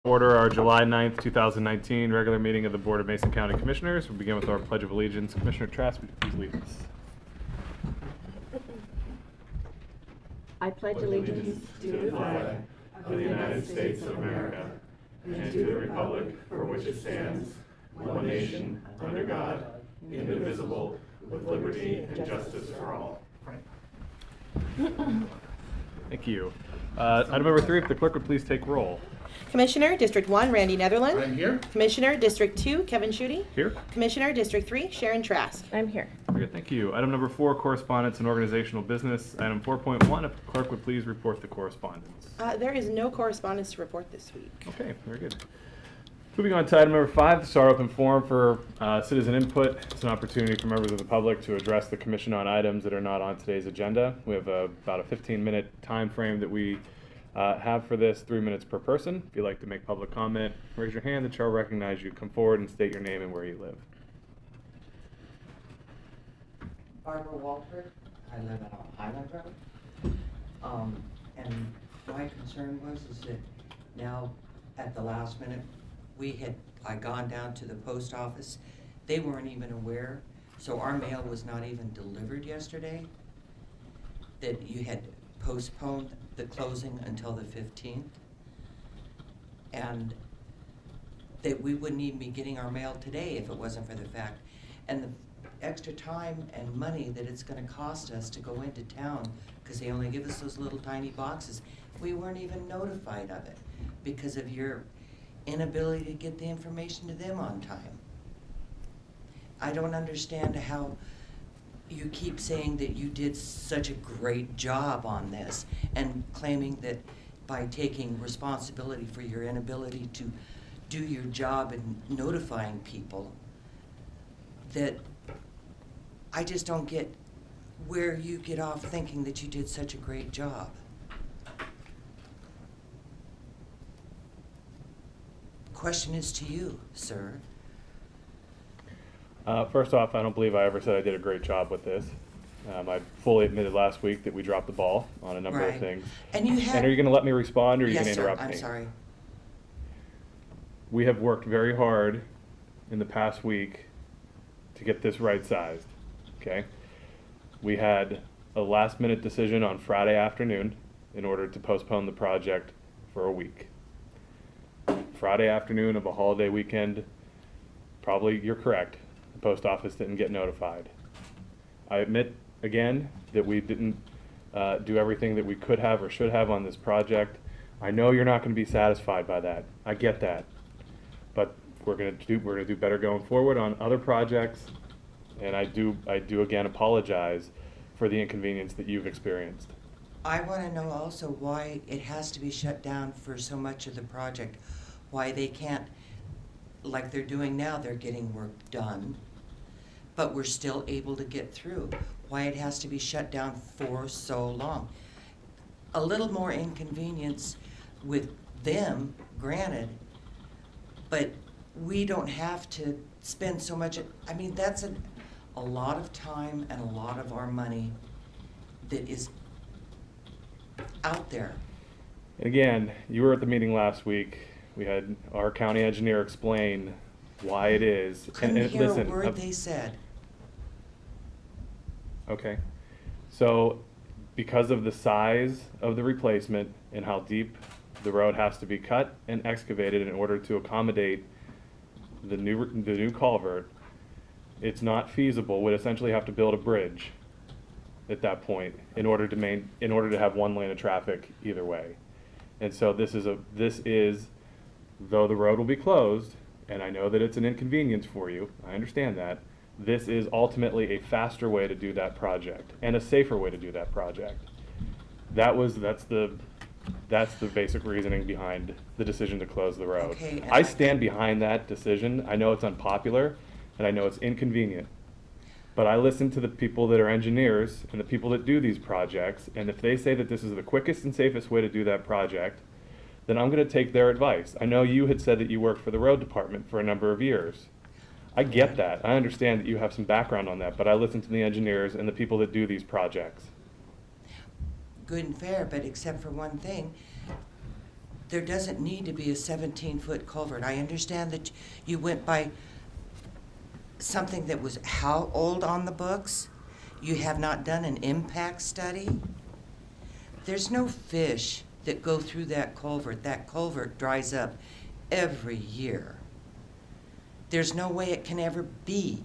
Order our July 9th, 2019 regular meeting of the Board of Mason County Commissioners. We'll begin with our Pledge of Allegiance. Commissioner Trask, would you please lead us? I pledge allegiance to the flag of the United States of America and to the republic for which it stands, one nation, under God, indivisible, with liberty and justice for all. Thank you. Item number 3, if the clerk would please take roll. Commissioner, District 1, Randy Netherland. I'm here. Commissioner, District 2, Kevin Schutte. Here. Commissioner, District 3, Sharon Trask. I'm here. Very good, thank you. Item number 4, correspondence and organizational business. Item 4.1, if the clerk would please report the correspondence. There is no correspondence to report this week. Okay, very good. Moving on to item number 5, the STAR Open Forum for citizen input. It's an opportunity for members of the public to address the commission on items that are not on today's agenda. We have about a 15-minute time frame that we have for this, 3 minutes per person. If you'd like to make public comment, raise your hand. The chair will recognize you. Come forward and state your name and where you live. Barbara Walter. I live on Highland Road. And my concern was that now at the last minute, I gone down to the post office. They weren't even aware, so our mail was not even delivered yesterday, that you had postponed the closing until the 15th. And that we wouldn't even be getting our mail today if it wasn't for the fact. And the extra time and money that it's gonna cost us to go into town, because they only give us those little tiny boxes, we weren't even notified of it because of your inability to get the information to them on time. I don't understand how you keep saying that you did such a great job on this and claiming that by taking responsibility for your inability to do your job in notifying people, that I just don't get where you get off thinking that you did such a great job. Question is to you, sir. First off, I don't believe I ever said I did a great job with this. I fully admitted last week that we dropped the ball on a number of Right. things. And you had... And are you going to let me respond, or are you Yes, going to sir. interrupt me? I'm sorry. We have worked very hard in the past week to get this right-sized, okay? We had a last-minute decision on Friday afternoon in order to postpone the project for a week. Friday afternoon of a holiday weekend, probably you're correct, the post office didn't get notified. I admit, again, that we didn't do everything that we could have or should have on this project. I know you're not going to be satisfied by that. I get that. But we're going to do better going forward on other projects, and I do again apologize for the inconvenience that you've experienced. I want to know also why it has to be shut down for so much of the project. Why they can't, like they're doing now, they're getting work done, but we're still able to get through. Why it has to be shut down for so long. A little more inconvenience with them, granted, but we don't have to spend so much. I mean, that's a lot of time and a lot of our money that is out there. And again, you were at the meeting last week. We had our county engineer explain why it is. Couldn't hear listen, a word they said. Okay. So because of the size of the replacement and how deep the road has to be cut and excavated in order to accommodate the new culvert, it's not feasible. We'd essentially have to build a bridge at that point in order to have one lane of traffic either way. And so this is though the road will be closed, and I know that it's an inconvenience for you, I understand that, this is ultimately a faster way to do that project and a safer way to do that project. That's the basic reasoning behind the decision to close the road. Okay, and I stand behind that decision. I know it's unpopular and I know it's inconvenient, but I listen to the people that are engineers and the people that do these projects, and if they say that this is the quickest and safest way to do that project, then I'm going to take their advice. I know you had said that you worked for the road department for a number of years. I get that. I understand that you have some background on that, but I listen to the engineers and the people that do these projects. Good and fair, but except for one thing, there doesn't need to be a 17-foot culvert. I understand that you went by something that was how old on the books? You have not done an impact study? There's no fish that go through that culvert. That culvert dries up every year. There's no way it can ever be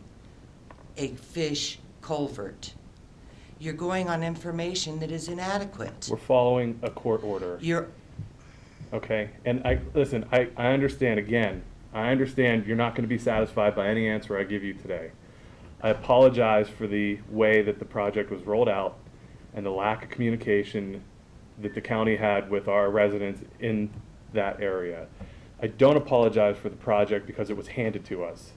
a fish culvert. You're going on information that is inadequate. We're following a court order. You're, Okay, and listen, I understand, again, I understand you're not gonna be satisfied by any answer I give you today. I apologize for the way that the project was rolled out and the lack of communication that the county had with our residents in that area. I don't apologize for the project because it was handed to us.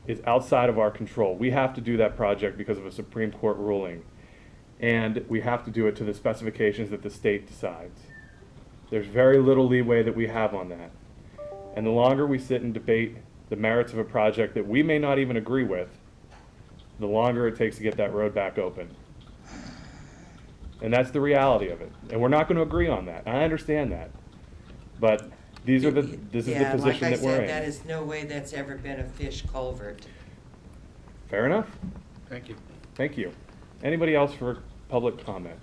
It's outside of our control. We have to do that project because of a Supreme Court ruling. And we have to do it to the specifications that the state decides. There's very little leeway that we have on that. And the longer we sit and debate the merits of a project that we may not even agree with, the longer it takes to get that road back open. And that's the reality of it. And we're not going to agree on that. I understand that. But this is the position that we're like I said, in. that is no way that's ever been a fish culvert. Fair enough. Thank you. Thank you. Anybody else for public comment?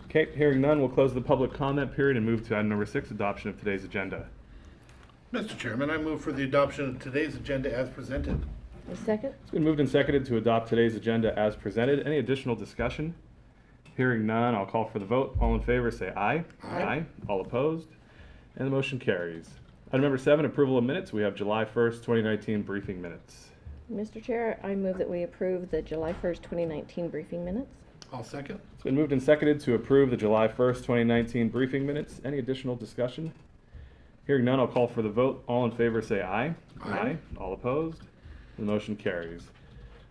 Okay, hearing none, we'll close the public comment period and move to item number 6, adoption of today's agenda. Mr. Chairman, I move for the adoption of today's agenda as presented. A second? It's been moved and seconded to adopt today's agenda as presented. Any additional discussion? Hearing none, I'll call for the vote. All in favor, say aye. Aye. All opposed? And the motion carries. Item number 7, approval of minutes. We have July 1st, 2019 briefing minutes. Mr. Chair, I move that we approve the July 1st, 2019 briefing minutes. I'll second. It's been moved and seconded to approve the July 1st, 2019 briefing minutes. Any additional discussion? Hearing none, I'll call for the vote. All in favor, say aye. Aye. All opposed? The motion carries.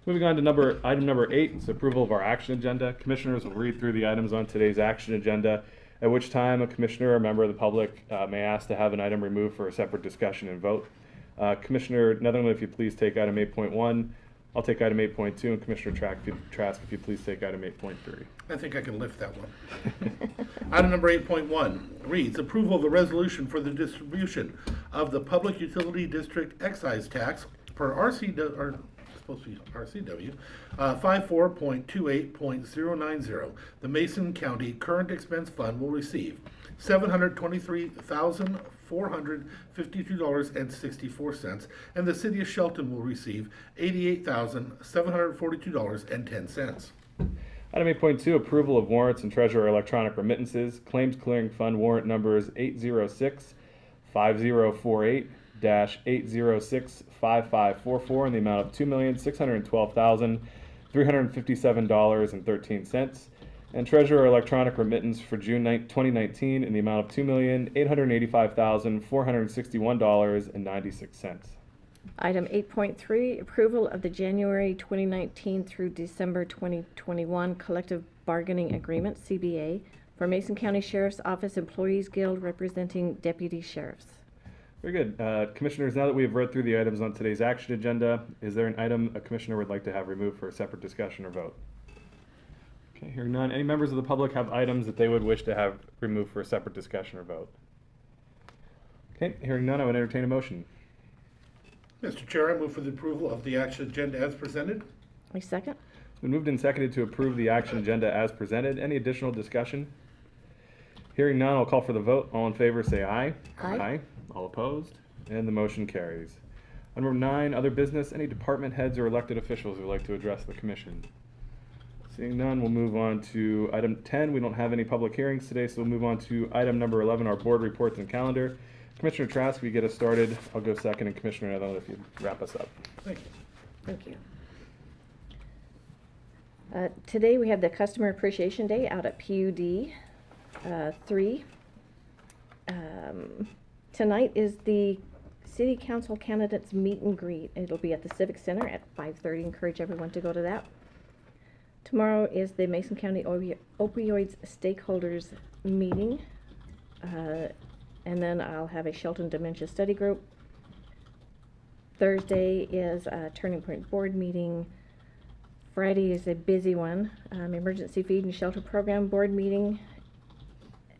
Moving on to item number 8, it's approval of our action agenda. Commissioners will read through the items on today's action agenda, at which time a commissioner or member of the public may ask to have an item removed for a separate discussion and vote. Commissioner Netherland, if you please take item 8.1. I'll take item 8.2, and Commissioner Trask, if you please take item 8.3. I think I can lift that one. Item number 8.1 reads, approval of the resolution for the distribution of the Public Utility District excise tax per RCW, supposed to be RCW, 54.28.090. The Mason County Current Expense Fund will receive $723,452.64, and the City of Shelton will receive $88,742.10. Item 8.2, approval of warrants and treasurer electronic remittances. Claims clearing fund warrant numbers 806-5048-806-5544 in the amount of $2,612,357.13. And treasurer electronic remittance for June 2019 in the amount of $2,885,461.96. Item 8.3, approval of the January 2019 through December 2021 collective bargaining agreement, CBA, for Mason County Sheriff's Office Employees Guild representing deputy sheriffs. Very good. Commissioners, now that we have read through the items on today's action agenda, is there an item a commissioner would like to have removed for a separate discussion or vote? Okay, hearing none. Any members of the public have items that they would wish to have removed for a separate discussion or vote? Okay, hearing none, I would entertain a motion. Mr. Chair, I move for the approval of the action agenda as presented. A second? It's been moved and seconded to approve the action agenda as presented. Any additional discussion? Hearing none, I'll call for the vote. All in favor, say aye. Aye. All opposed? And the motion carries. Item number 9, other business. Any department heads or elected officials who would like to address the commission? Seeing none, we'll move on to item 10. We don't have any public hearings today, so we'll move on to item number 11, our board reports and calendar. Commissioner Trask, if you get us started, I'll go second, and Commissioner Netherland, if you wrap us up. Thank you. Thank you. Today we have the Customer Appreciation Day out at PUD 3. Tonight is the City Council candidates meet and greet. It'll be at the Civic Center at 5:30. Encourage everyone to go to that. Tomorrow is the Mason County Opioids Stakeholders Meeting. And then I'll have a Shelton Dementia Study Group. Thursday is a Turning Point Board meeting. Friday is a busy one. Emergency Feed and Shelter Program Board meeting.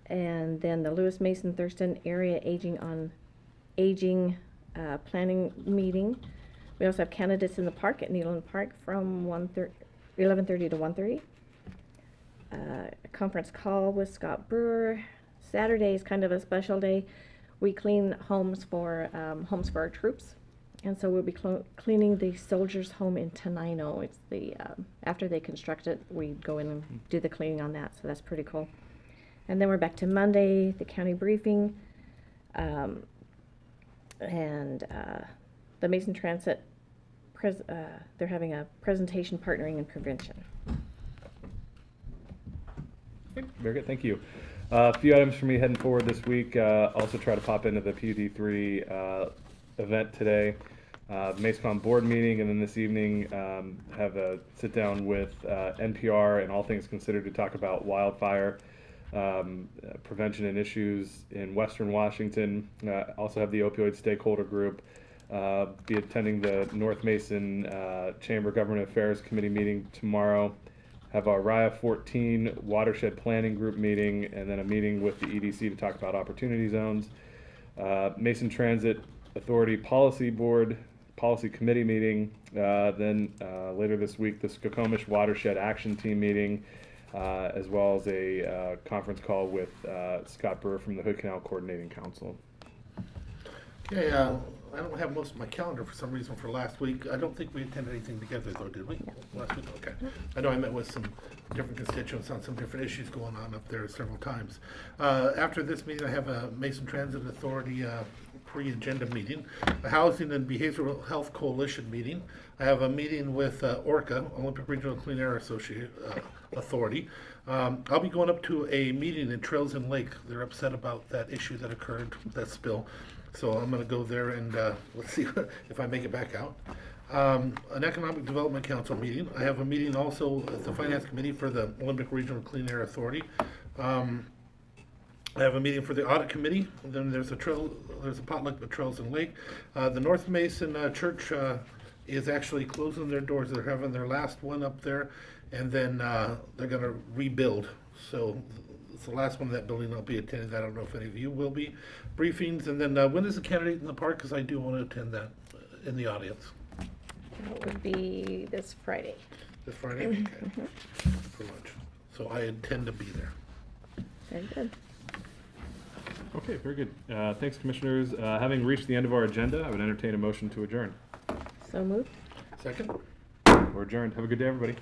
And then the Lewis Mason Thurston Area Aging Planning Meeting. We also have candidates in the park at Nealon Park from 11:30 to 1:30. A conference call with Scott Brewer. Saturday is kind of a special day. We clean homes for our troops. And so we'll be cleaning the soldiers' home in Tenino. It's the, after they construct it, we go in and do the cleaning on that, so that's pretty cool. And then we're back to Monday, the county briefing, and the Mason Transit, they're having a presentation partnering in prevention. Okay, very good, thank you. A few items for me heading forward this week. Also try to pop into the PUD3 event today. MaceCon board meeting, and then this evening have a sit down with NPR and All Things Considered to talk about wildfire prevention and issues in Western Washington. Also have the opioid stakeholder group be attending the North Mason Chamber Government Affairs Committee meeting tomorrow. Have our RIA 14 watershed planning group meeting, and then a meeting with the EDC to talk about opportunity zones. Mason Transit Authority Policy Board Policy Committee meeting. Then later this week, the Skokomish Watershed Action Team meeting, as well as a conference call with Scott Brewer from the Hood Canal Coordinating Council. Okay, I don't have most of my calendar for some reason for last week. I don't think we attended anything together though, did we? Last week, okay. I know I met with some different constituents on some different issues going on up there several times. After this meeting, I have a Mason Transit Authority pre-agenda meeting, a Housing and Behavioral Health Coalition meeting. I have a meeting with ORCA, Olympic Regional Clean Air Authority. I'll be going up to a meeting in Trails and Lake. They're upset about that issue that occurred, that spill. So I'm going to go there and let's see if I make it back out. An Economic Development Council meeting. I have a meeting also at the Finance Committee for the Olympic Regional Clean Air Authority. I have a meeting for the Audit Committee. And then there's a potluck at Trails and Lake. The North Mason Church is actually closing their doors. They're having their last one up there, and then they're going to rebuild. So it's the last one of that building I'll be attending. I don't know if any of you will be. Briefings, and then when is the candidate in the park? Because I do want to attend that in the audience. That would be this Friday. This Friday? Okay. For lunch. So I intend to be there. Very good. Okay, very good. Thanks, commissioners. Having reached the end of our agenda, I would entertain a motion to adjourn. So moved. Second? We're adjourned. Have a good day, everybody.